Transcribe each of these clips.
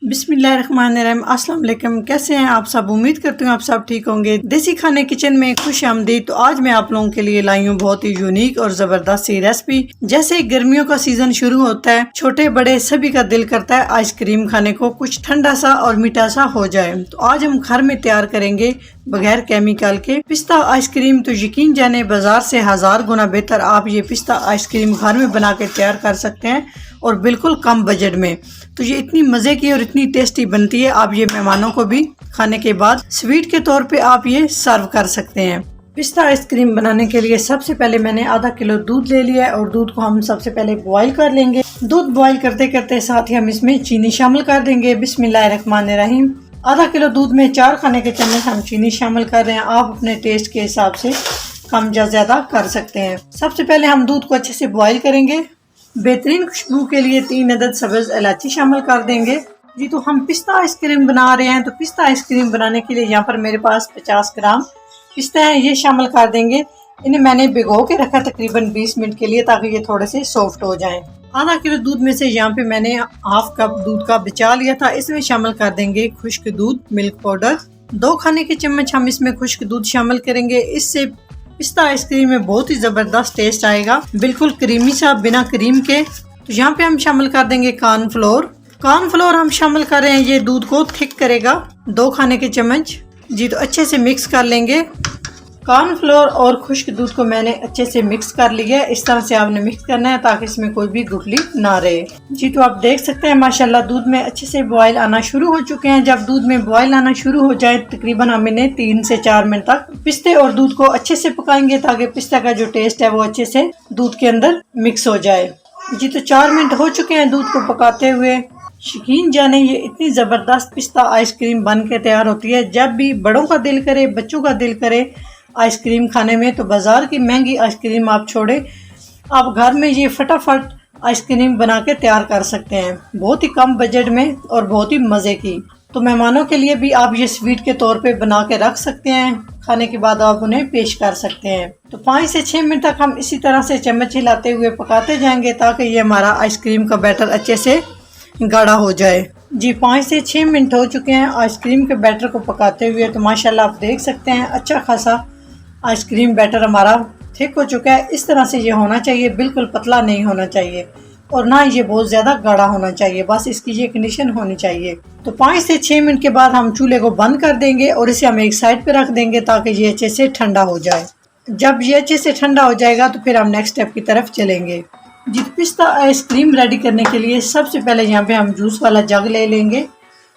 बिस्मिल्लाहिर्रहमानिर्रहीम। अस्सलाम वालेकुम। कैसे हैं आप सब? उम्मीद करती हूँ आप सब ठीक होंगे। देसी खाने किचन में खुश आमदीद। तो आज मैं आप लोगों के लिए लाई हूँ बहुत ही यूनिक और जबरदस्त सी रेसिपी। जैसे गर्मियों का सीजन शुरू होता है, छोटे बड़े सभी का दिल करता है आइसक्रीम खाने को, कुछ ठंडा सा और मीठा सा हो जाए। तो आज हम घर में तैयार करेंगे बगैर केमिकल के पिस्ता आइसक्रीम। तो यकीन जाने बाजार से 1000 गुना बेहतर आप ये पिस्ता आइसक्रीम घर में बना के तैयार कर सकते हैं और बिल्कुल कम बजट में। तो ये इतनी मज़े की और इतनी टेस्टी बनती है, आप ये मेहमानों को भी खाने के बाद स्वीट के तौर पे आप ये सर्व कर सकते हैं। पिस्ता आइसक्रीम बनाने के लिए सबसे पहले मैंने आधा किलो दूध ले लिया है और दूध को हम सबसे पहले बॉईल कर लेंगे। दूध बॉईल करते करते साथ ही हम इसमें चीनी शामिल कर देंगे। बिस्मिल्लाहिर्रहमानिर्रहीम। आधा किलो दूध में 4 खाने के चम्मच हम चीनी शामिल कर रहे हैं। आप अपने टेस्ट के हिसाब से कम या ज्यादा कर सकते हैं। सबसे पहले हम दूध को अच्छे से बॉईल करेंगे। बेहतरीन खुशबू के लिए 3 अदद सब्ज इलायची शामिल कर देंगे। जी, तो हम पिस्ता आइसक्रीम बना रहे हैं, तो पिस्ता आइसक्रीम बनाने के लिए यहाँ पर मेरे पास 50 ग्राम पिस्ता है, ये शामिल कर देंगे। इन्हें मैंने भिगो के रखा तकरीबन 20 मिनट के लिए, ताकि ये थोड़े से सॉफ्ट हो जाएं। आधा किलो दूध में से यहाँ पे मैंने हाफ कप दूध का बचा लिया था, इसमें शामिल कर देंगे खुश्क दूध मिल्क पाउडर। 2 खाने के चम्मच हम इसमें खुश्क दूध शामिल करेंगे। इससे पिस्ता आइसक्रीम में बहुत ही जबरदस्त टेस्ट आएगा, बिल्कुल क्रीमी सा बिना क्रीम के। तो यहाँ पे हम शामिल कर देंगे कॉर्नफ्लोर। कॉर्नफ्लोर हम शामिल कर रहे हैं, ये दूध को थिक करेगा। 2 खाने के चम्मच। जी, तो अच्छे से मिक्स कर लेंगे। कॉर्नफ्लोर और खुश्क दूध को मैंने अच्छे से मिक्स कर लिया है। इस तरह से आपने मिक्स करना है ताकि इसमें कोई भी गुठली ना रहे। जी, तो आप देख सकते हैं माशाल्लाह दूध में अच्छे से बॉयल आना शुरू हो चुके हैं। जब दूध में बॉयल आना शुरू हो जाए तकरीबन हम इन्हें 3 से 4 मिनट तक पिस्ते और दूध को अच्छे से पकाएंगे, ताकि पिस्ता का जो टेस्ट है वो अच्छे से दूध के अंदर मिक्स हो जाए। जी, तो 4 मिनट हो चुके हैं दूध को पकाते हुए। यकीन जाने ये इतनी ज़बरदस्त पिस्ता आइसक्रीम बन के तैयार होती है। जब भी बड़ों का दिल करे, बच्चों का दिल करे आइसक्रीम खाने में, तो बाज़ार की महंगी आइसक्रीम आप छोड़े, आप घर में ये फटाफट आइसक्रीम बना के तैयार कर सकते हैं, बहुत ही कम बजट में और बहुत ही मज़े की। तो मेहमानों के लिए भी आप ये स्वीट के तौर पे बना के रख सकते हैं, खाने के बाद आप उन्हें पेश कर सकते हैं। तो 5 से 6 मिनट तक हम इसी तरह से चम्मच हिलाते हुए पकाते जाएंगे, ताकि ये हमारा आइसक्रीम का बैटर अच्छे से गाढ़ा हो जाए। जी, 5 से 6 मिनट हो चुके हैं आइसक्रीम के बैटर को पकाते हुए। तो माशाल्लाह आप देख सकते हैं अच्छा खासा आइसक्रीम बैटर हमारा थिक हो चुका है। इस तरह से ये होना चाहिए, बिल्कुल पतला नहीं होना चाहिए और ना ये बहुत ज़्यादा गाढ़ा होना चाहिए, बस इसकी ये कंडीशन होनी चाहिए। तो 5 से 6 मिनट के बाद हम चूल्हे को बंद कर देंगे और इसे हम एक साइड पे रख देंगे, ताकि ये अच्छे से ठंडा हो जाए। जब ये अच्छे से ठंडा हो जाएगा तो फिर हम नेक्स्ट स्टेप की तरफ चलेंगे। जी, पिस्ता आइसक्रीम रेडी करने के लिए सबसे पहले यहाँ पे हम जूस वाला जग ले लेंगे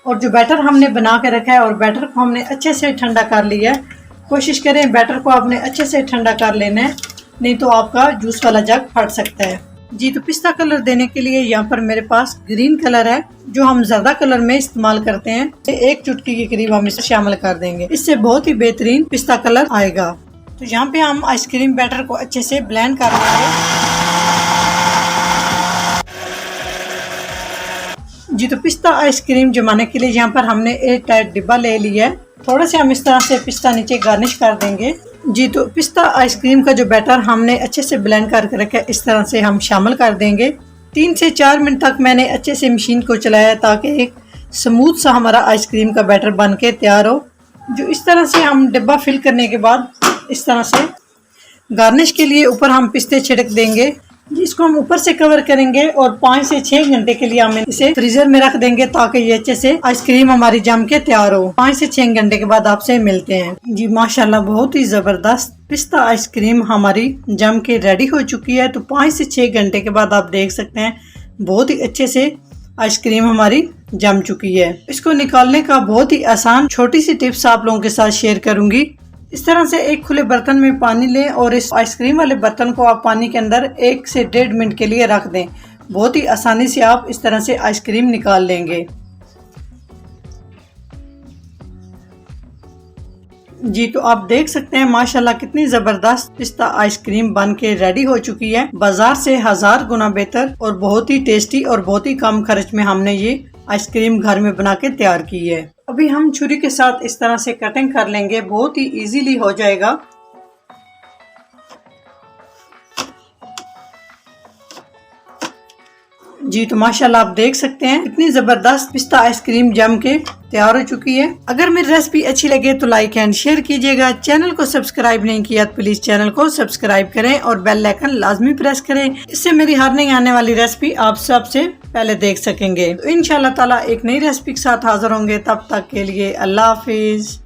और जो बैटर हमने बना के रखा है, और बैटर को हमने अच्छे से ठंडा कर लिया है। कोशिश करें बैटर को आपने अच्छे से ठंडा कर लेना है, नहीं तो आपका जूस वाला जग फट सकता है। जी, तो पिस्ता कलर देने के लिए यहाँ पर मेरे पास ग्रीन कलर है, जो हम ज़्यादा कलर में इस्तेमाल करते हैं। 1 चुटकी के करीब हम इसे शामिल कर देंगे, इससे बहुत ही बेहतरीन पिस्ता कलर आएगा। तो यहाँ पे हम आइसक्रीम बैटर को अच्छे से ब्लेंड कर लेंगे। जी, तो पिस्ता आइसक्रीम जमाने के लिए यहाँ पर हमने एक टाइट डिब्बा ले लिया है। थोड़े से हम इस तरह से पिस्ता नीचे गार्निश कर देंगे। जी, तो पिस्ता आइसक्रीम का जो बैटर हमने अच्छे से ब्लेंड करके रखा है, इस तरह से हम शामिल कर देंगे। 3 से 4 मिनट तक मैंने अच्छे से मशीन को चलाया, ताकि एक स्मूथ सा हमारा आइसक्रीम का बैटर बन के तैयार हो। जो इस तरह से हम डिब्बा फिल करने के बाद इस तरह से गार्निश के लिए ऊपर हम पिस्ते छिड़क देंगे। इसको हम ऊपर से कवर करेंगे और 5 से 6 घंटे के लिए हम इसे फ्रीजर में रख देंगे, ताकि ये अच्छे से आइसक्रीम हमारी जम के तैयार हो। 5 से 6 घंटे के बाद आपसे मिलते हैं। जी, माशाल्लाह बहुत ही जबरदस्त पिस्ता आइसक्रीम हमारी जम के रेडी हो चुकी है। तो 5 से 6 घंटे के बाद आप देख सकते हैं बहुत ही अच्छे से आइसक्रीम हमारी जम चुकी है। इसको निकालने का बहुत ही आसान छोटी सी टिप्स आप लोगों के साथ शेयर करूंगी। इस तरह से एक खुले बर्तन में पानी लें और इस आइसक्रीम वाले बर्तन को आप पानी के अंदर 1 से 1.5 मिनट के लिए रख दें। बहुत ही आसानी से आप इस तरह से आइसक्रीम निकाल लेंगे। जी, तो आप देख सकते हैं माशाल्लाह कितनी जबरदस्त पिस्ता आइसक्रीम बन के रेडी हो चुकी है। बाजार से 1000 गुना बेहतर और बहुत ही टेस्टी और बहुत ही कम खर्च में हमने ये आइसक्रीम घर में बना के तैयार की है। अभी हम छुरी के साथ इस तरह से कटिंग कर लेंगे, बहुत ही इजीली हो जाएगा। जी तो माशाल्लाह आप देख सकते हैं इतनी जबरदस्त पिस्ता आइसक्रीम जम के तैयार हो चुकी है। अगर मेरी रेसिपी अच्छी लगे तो लाइक एंड शेयर कीजिएगा। चैनल को सब्सक्राइब नहीं किया तो प्लीज चैनल को सब्सक्राइब करें और बेल आइकन लाजमी प्रेस करें। इससे मेरी हर नई आने वाली रेसिपी आप सबसे पहले देख सकेंगे। तो इंशाल्लाह ताला एक नई रेसिपी के साथ हाजिर होंगे। तब तक के लिए अल्लाह हाफिज।